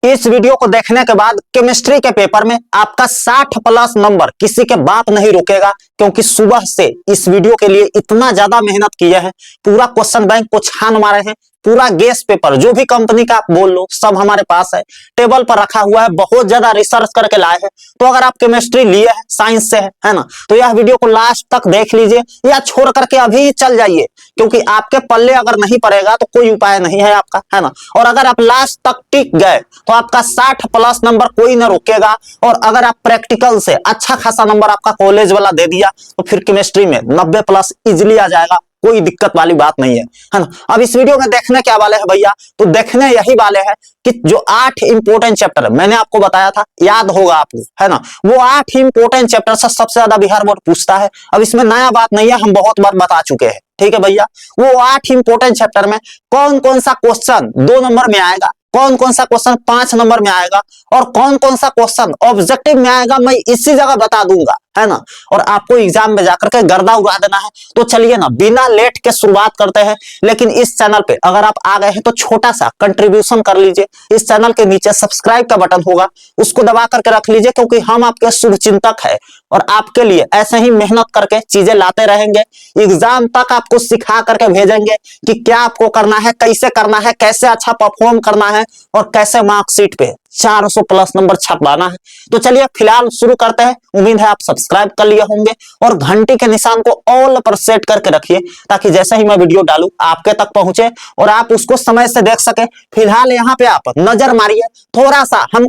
इस वीडियो को देखने के बाद केमिस्ट्री के पेपर में आपका 60 प्लस नंबर किसी के बात नहीं रुकेगा, क्योंकि सुबह से इस वीडियो के लिए इतना ज्यादा मेहनत किए हैं, पूरा क्वेश्चन बैंक को छान मारे हैं, पूरा गेस पेपर जो भी कंपनी का आप बोल लो सब हमारे पास है, टेबल पर रखा हुआ है, बहुत ज्यादा रिसर्च करके लाए हैं। तो अगर आप केमिस्ट्री लिए हैं, साइंस से है ना, तो यह वीडियो को लास्ट तक देख लीजिए या छोड़ करके अभी चल जाइए, क्योंकि आपके पल्ले अगर नहीं पड़ेगा तो कोई उपाय नहीं है आपका, है ना। और अगर आप लास्ट तक टिक गए तो आपका 60 प्लस नंबर कोई ना रोकेगा। और अगर आप प्रैक्टिकल से अच्छा खासा नंबर आपका कॉलेज वाला दे दिया तो फिर केमिस्ट्री में 90 प्लस इजिली आ जाएगा, कोई दिक्कत वाली बात नहीं है ना। अब इस वीडियो में देखने क्या वाले हैं भैया, तो देखने यही वाले हैं कि जो 8 इंपोर्टेंट चैप्टर है, मैंने आपको बताया था, याद होगा आपको, है ना। वो 8 इंपोर्टेंट चैप्टर से सबसे ज्यादा बिहार बोर्ड पूछता है। अब इसमें नया बात नहीं है, हम बहुत बार बता चुके हैं, ठीक है भैया। वो 8 इंपोर्टेंट चैप्टर में कौन कौन सा क्वेश्चन 2 नंबर में आएगा, कौन कौन सा क्वेश्चन 5 नंबर में आएगा और कौन कौन सा क्वेश्चन ऑब्जेक्टिव में आएगा, मैं इसी जगह बता दूंगा, है ना। और आपको एग्जाम में जाकर के गर्दा उड़ा देना है। तो चलिए ना, बिना लेट के शुरुआत करते हैं। लेकिन इस चैनल पे अगर आप आ गए हैं तो छोटा सा कंट्रीब्यूशन कर लीजिए। इस चैनल के नीचे सब्सक्राइब का बटन होगा, उसको दबा करके रख लीजिए, क्योंकि हम आपके शुभचिंतक है और आपके लिए ऐसे ही मेहनत करके चीजें लाते रहेंगे। एग्जाम तक आपको सिखा करके भेजेंगे कि क्या आपको करना है, कैसे करना है, कैसे अच्छा परफॉर्म करना है और कैसे मार्कशीट पे 400 प्लस नंबर छपवाना है। तो चलिए फिलहाल शुरू करते हैं। उम्मीद है आप सब्सक्राइब कर लिए होंगे और घंटी के निशान को ऑल पर सेट करके रखिए, ताकि जैसे ही मैं वीडियो डालूं आपके तक पहुंचे और आप उसको समय से देख सके। फिलहाल यहाँ पे आप नजर मारिए, थोड़ा सा हम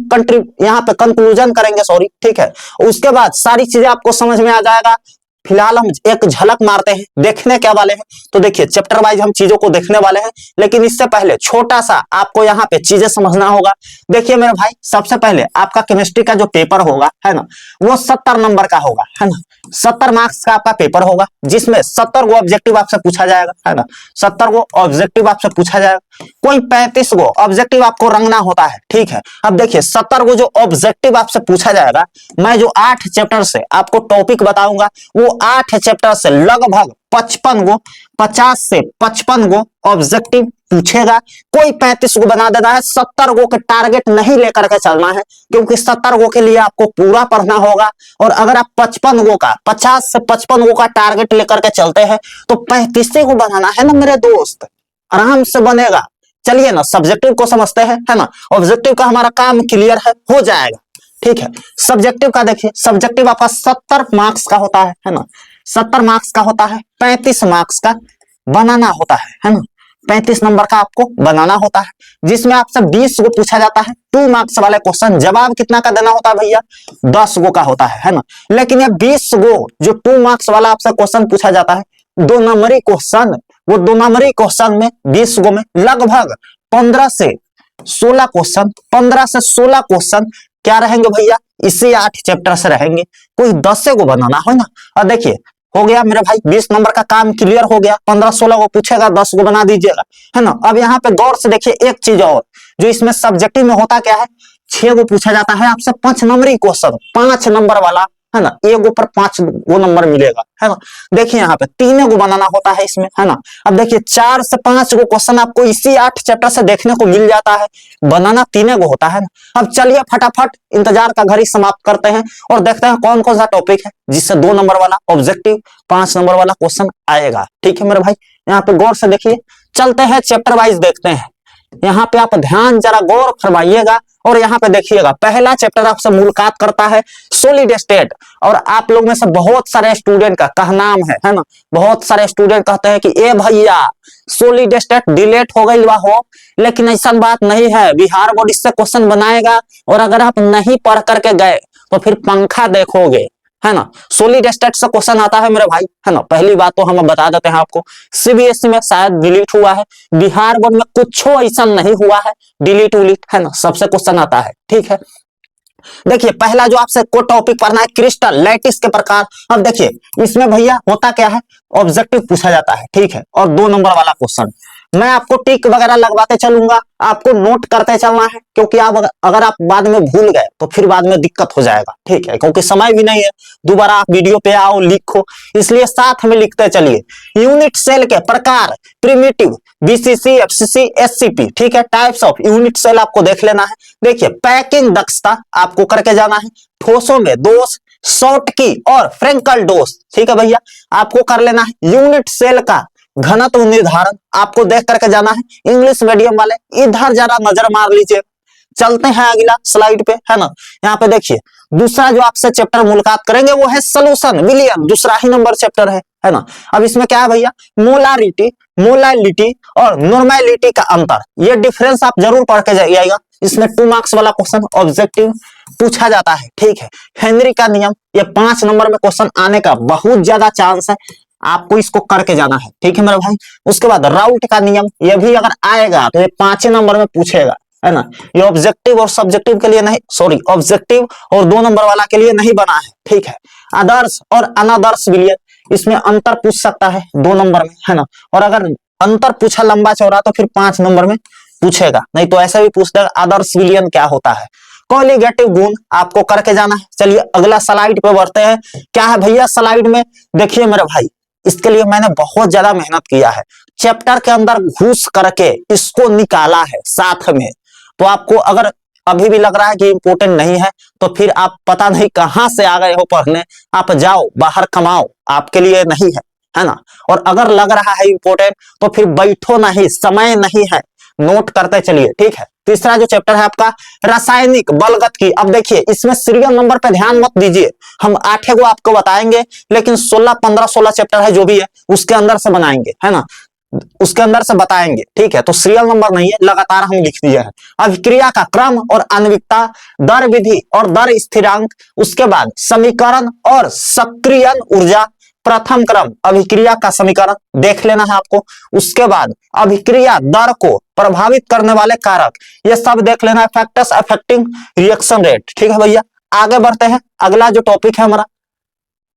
यहाँ पे कंक्लूजन करेंगे, सॉरी, ठीक है। उसके बाद सारी चीजें आपको समझ में आ जाएगा। फिलहाल हम एक झलक मारते हैं, देखने क्या वाले हैं। तो देखिए, चैप्टर वाइज हम चीजों को देखने वाले हैं, लेकिन इससे पहले छोटा सा आपको यहाँ पे चीजें समझना होगा। देखिए मेरे भाई, सबसे पहले आपका केमिस्ट्री का जो पेपर होगा, है ना, वो 70 नंबर का होगा, है ना। 70 मार्क्स का आपका पेपर होगा, जिसमें 70 गो ऑब्जेक्टिव आपसे पूछा जाएगा, है ना। 70 गो ऑब्जेक्टिव आपसे पूछा जाएगा, कोई 35 गो ऑब्जेक्टिव आपको रंगना होता है, ठीक है। अब देखिए, 70 गो जो ऑब्जेक्टिव आपसे पूछा जाएगा, मैं जो 8 चैप्टर से आपको टॉपिक बताऊंगा, वो 8 चैप्टर से लगभग 55 गो, 50 से 55 गो ऑब्जेक्टिव पूछेगा। कोई 35 गो बना देना है, 70 गो के टारगेट नहीं लेकर के चलना है, क्योंकि 70 गो के लिए आपको पूरा पढ़ना होगा। और अगर आप 55 गो का, 50 से 55 गो का टारगेट लेकर के चलते हैं तो 35 गो बनाना है ना मेरे दोस्त, आराम से बनेगा। चलिए ना, सब्जेक्टिव को समझते हैं, है ना। ऑब्जेक्टिव का हमारा काम क्लियर है, हो जाएगा, ठीक है। सब्जेक्टिव का देखिए, सब्जेक्टिव आपका 70 मार्क्स का होता है ना। 70 मार्क्स का होता है, 35 मार्क्स का बनाना होता है ना। 35 नंबर का आपको बनाना होता है, जिसमें आपसे 20 गो पूछा जाता है। 2 मार्क्स वाले क्वेश्चन जवाब कितना का देना होता है भैया, 10 गो का होता है ना। लेकिन ये 20 गो जो 2 मार्क्स वाला आपसे क्वेश्चन पूछा जाता है, 2 नंबरी क्वेश्चन, वो 2 नंबरी क्वेश्चन में 20 गो में लगभग 15 से 16 क्वेश्चन, 15 से 16 क्वेश्चन क्या रहेंगे भैया, इसी 8 चैप्टर से रहेंगे। कोई 10 गो बनाना है ना। और देखिए, हो गया मेरे भाई, 20 नंबर का काम क्लियर हो गया। 15-16 गो पूछेगा, 10 गो बना दीजिएगा, है ना। अब यहाँ पे गौर से देखिए एक चीज और, जो इसमें सब्जेक्टिव में होता क्या है, 6 गो पूछा जाता है आपसे 5 नंबरी क्वेश्चन, 5 नंबर वाला, है ना। एक ऊपर 5 गो नंबर मिलेगा, है ना। देखिए यहाँ पे 3 गो बनाना होता है इसमें, है ना। अब देखिए, 4 से 5 गो क्वेश्चन आपको इसी 8 चैप्टर से देखने को मिल जाता है, बनाना 3 गो होता है ना। अब चलिए फटाफट इंतजार का घड़ी समाप्त करते हैं और देखते हैं कौन कौन सा टॉपिक है जिससे 2 नंबर वाला ऑब्जेक्टिव, 5 नंबर वाला क्वेश्चन आएगा, ठीक है मेरे भाई। यहाँ पे गौर से देखिए, चलते हैं चैप्टर वाइज देखते हैं। यहाँ पे आप ध्यान जरा गौर फरमाइएगा और यहाँ पे देखिएगा, पहला चैप्टर आपसे मुलाकात करता है सॉलिड स्टेट। और आप लोग में से बहुत सारे स्टूडेंट का कहनाम है ना, बहुत सारे स्टूडेंट कहते हैं कि ए भैया सॉलिड स्टेट डिलीट हो गई हो, लेकिन ऐसा बात नहीं है, बिहार बोर्ड इससे क्वेश्चन बनाएगा और अगर आप नहीं पढ़ करके गए तो फिर पंखा देखोगे, है ना। सॉलिड स्टेट से क्वेश्चन आता है मेरे भाई, है ना। पहली बात तो हम बता देते हैं आपको, सीबीएसई में शायद डिलीट हुआ है, बिहार बोर्ड में कुछ ऐसा नहीं हुआ है डिलीट उलीट, है ना। सबसे क्वेश्चन आता है, ठीक है। देखिए, पहला जो आपसे को टॉपिक पढ़ना है, क्रिस्टल लैटिस के प्रकार। अब देखिए, इसमें भैया होता क्या है, ऑब्जेक्टिव पूछा जाता है, ठीक है, और 2 नंबर वाला क्वेश्चन। मैं आपको टिक वगैरह लगवाते चलूंगा, आपको नोट करते चलना है, क्योंकि आप अगर आप बाद में भूल गए तो फिर बाद में दिक्कत हो जाएगा, ठीक है, क्योंकि समय भी नहीं है दोबारा आप वीडियो पे आओ लिखो, इसलिए साथ में लिखते चलिए। यूनिट सेल के प्रकार, प्रिमिटिव, बीसीसी, एफसीसी, एससीपी, ठीक है। टाइप्स ऑफ यूनिट सेल आपको देख लेना है। देखिए पैकिंग दक्षता आपको करके जाना है, ठोसों में दोष, शॉर्ट की और फ्रेंकल डोज, ठीक है भैया, आपको कर लेना है। यूनिट सेल का घनत्व निर्धारण आपको देख करके जाना है। इंग्लिश मीडियम वाले इधर जरा नजर मार लीजिए। चलते हैं अगला स्लाइड पे, है ना। यहाँ पे देखिए दूसरा जो आपसे चैप्टर मुलाकात करेंगे वो है सोल्यूशन विलियन, दूसरा ही नंबर चैप्टर है ना। अब इसमें क्या है भैया, मोलारिटी, मोलालिटी और नॉर्मेलिटी का अंतर, ये डिफरेंस आप जरूर पढ़ के जाइएगा। इसमें 2 मार्क्स वाला क्वेश्चन ऑब्जेक्टिव पूछा जाता है, ठीक है। हेनरी का नियम, ये 5 नंबर में क्वेश्चन आने का बहुत ज्यादा चांस है, आपको इसको करके जाना है, ठीक है मेरे भाई। उसके बाद राउल्ट का नियम, ये भी अगर आएगा तो ये 5 नंबर में पूछेगा, है ना। ये ऑब्जेक्टिव और सब्जेक्टिव के लिए नहीं, सॉरी ऑब्जेक्टिव और 2 नंबर वाला के लिए नहीं बना है, ठीक है। आदर्श और अनादर्श विलियन, इसमें अंतर पूछ सकता है 2 नंबर में, है ना। और अगर अंतर पूछा लंबा चौड़ा तो फिर 5 नंबर में पूछेगा, नहीं तो ऐसा भी पूछ देगा आदर्श विलियन क्या होता है। कॉलिगेटिव गुण आपको करके जाना है। चलिए अगला स्लाइड पे बढ़ते हैं। क्या है भैया स्लाइड में, देखिए मेरे भाई, इसके लिए मैंने बहुत ज्यादा मेहनत किया है, चैप्टर के अंदर घुस करके इसको निकाला है साथ में। तो आपको अगर अभी भी लग रहा है कि इंपोर्टेंट नहीं है तो फिर आप पता नहीं कहां से आ गए हो पढ़ने, आप जाओ बाहर कमाओ, आपके लिए नहीं है ना। और अगर लग रहा है इंपोर्टेंट तो फिर बैठो नहीं, समय नहीं है, नोट करते चलिए, ठीक है। तीसरा जो चैप्टर है आपका रासायनिक बलगतिकी। अब देखिए इसमें सीरियल नंबर पे ध्यान मत दीजिए, हम 8 को आपको बताएंगे, लेकिन 16, 15, 16 चैप्टर है जो भी है उसके अंदर से बनाएंगे, है ना, उसके अंदर से बताएंगे, ठीक है। तो सीरियल नंबर नहीं है, लगातार हम लिख दिए हैं। अभिक्रिया का क्रम और आणविकता, दर विधि और दर स्थिरांक, उसके बाद समीकरण और सक्रियण ऊर्जा, प्रथम क्रम अभिक्रिया का समीकरण देख लेना है आपको। उसके बाद अभिक्रिया दर को प्रभावित करने वाले कारक, ये सब देख लेना है, फैक्टर्स अफेक्टिंग रिएक्शन रेट, ठीक है भैया। आगे बढ़ते हैं, अगला जो टॉपिक है हमारा,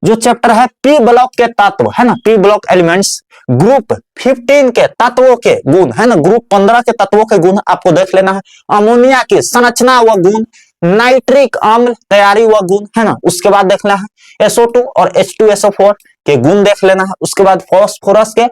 जो चैप्टर है पी ब्लॉक के तत्व, है ना, पी ब्लॉक एलिमेंट्स, ग्रुप 15 के तत्वों के गुण, है ना, ग्रुप 15 के तत्वों के गुण आपको देख लेना है। अमोनिया की संरचना व गुण, नाइट्रिक अम्ल तैयारी व गुण, है ना। उसके बाद देखना है SO2 और H2SO4 के गुण देख लेना है। उसके बाद फास्फोरस के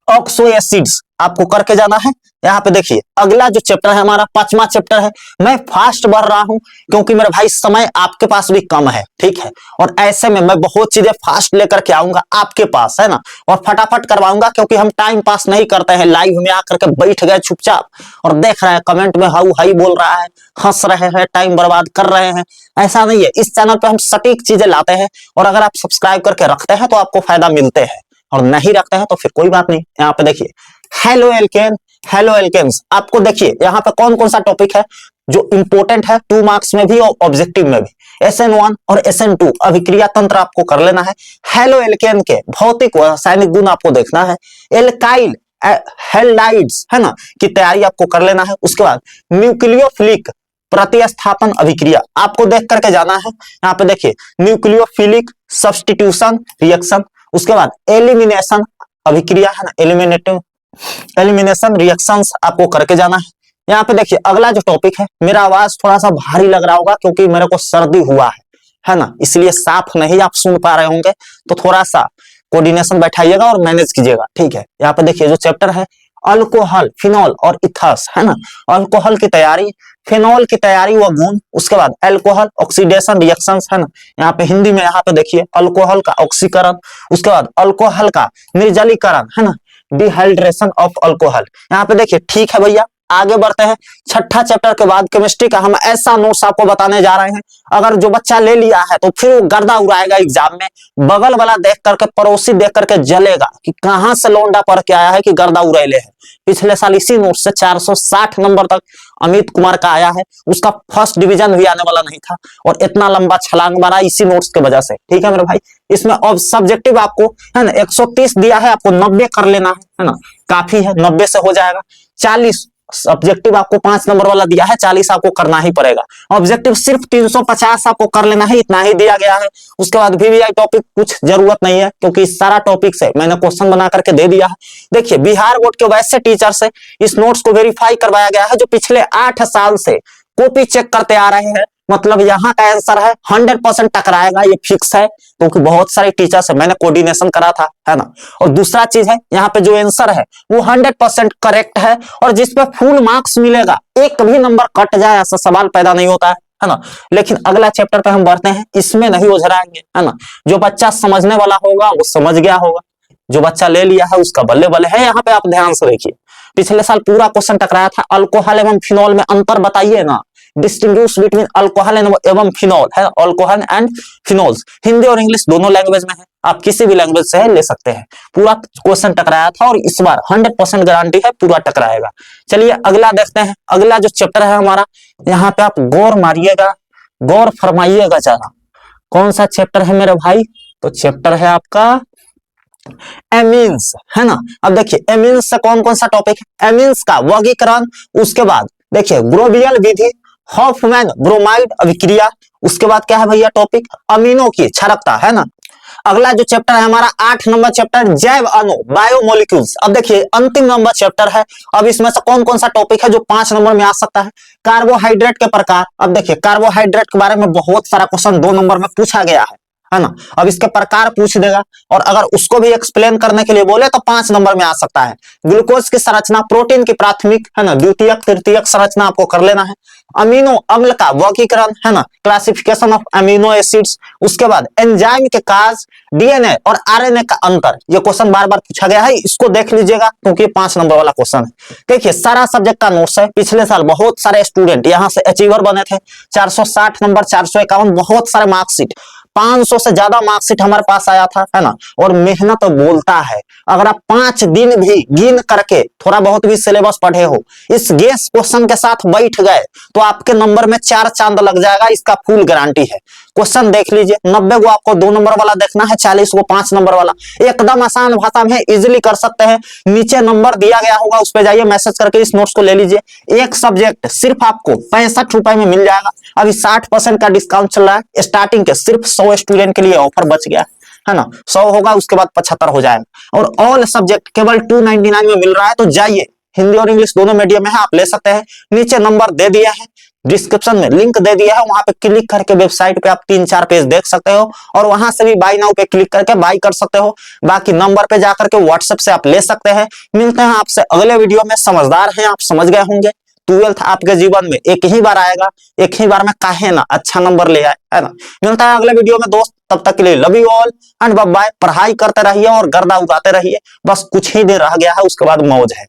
ऑक्सो एसिड्स आपको करके जाना है। यहाँ पे देखिए अगला जो चैप्टर है हमारा 5वां चैप्टर है। मैं फास्ट बढ़ रहा हूं क्योंकि मेरे भाई समय आपके पास भी कम है, ठीक है। और ऐसे में मैं बहुत चीजें फास्ट लेकर के आऊंगा आपके पास, है ना, और फटाफट करवाऊंगा, क्योंकि हम टाइम पास नहीं करते हैं, लाइव में आकर के बैठ गए चुपचाप और देख रहे हैं कमेंट में हाउ हाई बोल रहा है, हंस रहे हैं, टाइम बर्बाद कर रहे हैं। ऐसा नहीं है, इस चैनल पे हम सटीक चीजें लाते हैं, और अगर आप सब्सक्राइब करके रखते हैं तो आपको फायदा मिलते हैं, और नहीं रखते हैं तो फिर कोई बात नहीं। यहाँ पे देखिए हेलो एल्केन, हेलो एल्केन्स, आपको देखिए यहाँ पे कौन कौन सा टॉपिक है जो इंपॉर्टेंट है 2 मार्क्स में भी और ऑब्जेक्टिव में भी। SN1 और SN2 अभिक्रिया तंत्र आपको कर लेना है। हेलो एल्केन के भौतिक व रासायनिक गुण आपको देखना है। एल्काइल हैलाइड्स, है ना, की तैयारी आपको कर लेना है। उसके बाद न्यूक्लियोफिलिक प्रतिस्थापन अभिक्रिया आपको देख करके जाना है। यहाँ पे देखिए न्यूक्लियोफिलिक सब्स्टिट्यूशन रिएक्शन, उसके बाद एलिमिनेशन अभिक्रिया, है ना, एलिमिनेशन रिएक्शंस आपको करके जाना है। यहाँ पे देखिए अगला जो टॉपिक है, मेरा आवाज थोड़ा सा भारी लग रहा होगा क्योंकि मेरे को सर्दी हुआ है ना, इसलिए साफ नहीं आप सुन पा रहे होंगे, तो थोड़ा सा कोऑर्डिनेशन बैठाइएगा और मैनेज कीजिएगा, ठीक है। यहाँ पे देखिए जो चैप्टर है अल्कोहल, फिनॉल और इथास, है ना, अल्कोहल की तैयारी, फिनॉल की तैयारी व गुण, उसके बाद अल्कोहल ऑक्सीडेशन रिएक्शंस, है ना। यहाँ पे हिंदी में यहाँ पे देखिए अल्कोहल का ऑक्सीकरण, उसके बाद अल्कोहल का निर्जलीकरण, है ना, डिहाइड्रेशन ऑफ अल्कोहल। यहाँ पे देखिए, ठीक है भैया, आगे बढ़ते हैं। 6ठा चैप्टर के बाद केमिस्ट्री का हम ऐसा नोट्स आपको बताने जा रहे हैं, अगर जो बच्चा ले लिया है तो फिर वो गर्दा उड़ाएगा एग्जाम में, बगल वाला देख करके, पड़ोसी देख करके जलेगा कि कहां से लौंडा पढ़ के आया है कि गर्दा उड़ेले है। पिछले साल इसी नोट से 460 नंबर तक अमित कुमार का आया है, उसका फर्स्ट डिवीजन भी आने वाला नहीं था, और इतना लंबा छलांग मारा इसी नोट्स के वजह से, ठीक है मेरे भाई। इसमें अब सब्जेक्टिव आपको, है ना, 130 दिया है, आपको 90 कर लेना है ना, काफी है, 90 से हो जाएगा। 40 सब्जेक्टिव आपको 5 नंबर वाला दिया है, 40 आपको करना ही पड़ेगा। ऑब्जेक्टिव सिर्फ 350 आपको कर लेना है, इतना ही दिया गया है। उसके बाद VVI टॉपिक कुछ जरूरत नहीं है, क्योंकि इस सारा टॉपिक से मैंने क्वेश्चन बना करके दे दिया है। देखिए बिहार बोर्ड के वैसे टीचर से इस नोट्स को वेरीफाई करवाया गया है जो पिछले 8 साल से कॉपी चेक करते आ रहे हैं, मतलब यहाँ का आंसर है 100% टकराएगा, ये फिक्स है, क्योंकि बहुत सारे टीचर से मैंने कोऑर्डिनेशन करा था, है ना। और दूसरा चीज है, यहाँ पे जो आंसर है वो 100% करेक्ट है, और जिसपे फुल मार्क्स मिलेगा, एक भी नंबर कट जाए ऐसा सवाल पैदा नहीं होता है ना। लेकिन अगला चैप्टर पे हम बढ़ते हैं, इसमें नहीं उलझाएंगे, है ना। जो बच्चा समझने वाला होगा वो समझ गया होगा, जो बच्चा ले लिया है उसका बल्ले बल्ले है। यहाँ पे आप ध्यान से देखिए, पिछले साल पूरा क्वेश्चन टकराया था, अल्कोहल एवं फिनॉल में अंतर बताइए ना, डिस्टिंग्विश बिटवीन अल्कोहल एवं फिनॉल, है अल्कोहल एंड फिनॉल्स। हिंदी और इंग्लिश दोनों लैंग्वेज में है, आप किसी भी लैंग्वेज से ले सकते हैं। पूरा क्वेश्चन टकराया था और इस बार 100% गारंटी है पूरा टकराएगा। चलिए अगला देखते हैं, अगला जो चैप्टर है हमारा, यहाँ पे आप गौर मारिएगा, गौर फरमाइएगा जरा, कौन सा चैप्टर है मेरे भाई, तो चैप्टर है आपका एमीन्स, है ना। अब देखिए एमीन्स से कौन कौन सा टॉपिक है, एमीन्स का वर्गीकरण, उसके बाद देखिए ग्रोबियल विधि, हॉफमैन ब्रोमाइड अभिक्रिया, उसके बाद क्या है भैया टॉपिक, अमीनो की क्षारकता, है ना। अगला जो चैप्टर है हमारा 8 नंबर चैप्टर, जैव अणु बायोमोलिक्यूल्स। अब देखिए अंतिम नंबर चैप्टर है, अब इसमें से कौन कौन सा टॉपिक है जो 5 नंबर में आ सकता है, कार्बोहाइड्रेट के प्रकार। अब देखिए कार्बोहाइड्रेट के बारे में बहुत सारा क्वेश्चन 2 नंबर में पूछा गया है ना। अब इसके प्रकार पूछ देगा, और अगर उसको भी एक्सप्लेन करने के लिए बोले तो 5 नंबर में आ सकता है। ग्लूकोज की संरचना, प्रोटीन की प्राथमिक, है ना, द्वितीयक तृतीयक संरचना आपको कर लेना है। अमीनो अम्ल का वर्गीकरण, है ना, क्लासिफिकेशन ऑफ अमीनो एसिड्स। उसके बाद एंजाइम के कार्य, डीएनए और आरएनए का अंतर, ये क्वेश्चन बार बार पूछा गया है, इसको देख लीजिएगा क्योंकि 5 नंबर वाला क्वेश्चन है। देखिए सारा सब्जेक्ट का नोट्स है, पिछले साल बहुत सारे स्टूडेंट यहाँ से अचीवर बने थे, 460 नंबर, 451, बहुत सारे मार्कशीट, 500 से ज्यादा मार्कशीट हमारे पास आया था, है ना। और मेहनत बोलता है, अगर आप 5 दिन भी गिन करके थोड़ा बहुत भी सिलेबस पढ़े हो, इस गेस क्वेश्चन के साथ बैठ गए तो आपके नंबर में 4 चांद लग जाएगा, इसका फुल गारंटी है। क्वेश्चन देख लीजिए, 90 को आपको 2 नंबर वाला देखना है, 40 को 5 नंबर वाला, एकदम आसान भाषा में इजिली कर सकते हैं। नीचे नंबर दिया गया होगा, उस पर जाइए, मैसेज करके इस नोट्स को ले लीजिए। एक सब्जेक्ट सिर्फ आपको 65 रुपए में मिल जाएगा, अभी 60% का डिस्काउंट चल रहा है, स्टार्टिंग के सिर्फ 100 स्टूडेंट के लिए ऑफर बच गया है ना। 100 होगा उसके बाद 75 हो जाएगा, और ऑल सब्जेक्ट केवल 299 में मिल रहा है। तो जाइए, हिंदी और इंग्लिश दोनों मीडियम में है, आप ले सकते हैं। नीचे नंबर दे दिया है, डिस्क्रिप्शन में लिंक दे दिया है, वहां पे क्लिक करके वेबसाइट पे आप 3-4 पेज देख सकते हो, और वहां से भी बाय नाउ पे क्लिक करके बाय कर सकते हो। बाकी नंबर पे जाकर के व्हाट्सएप से आप ले सकते हैं। मिलते हैं आपसे अगले वीडियो में। समझदार हैं आप, समझ गए होंगे 12th आपके जीवन में एक ही बार आएगा, एक ही बार में काहे ना अच्छा नंबर ले आए, है ना। मिलता है अगले वीडियो में दोस्त, तब तक के लिए love you all and bye bye. पढ़ाई करते रहिए और गर्दा उड़ाते रहिए, बस कुछ ही दिन रह गया है, उसके बाद मौज है।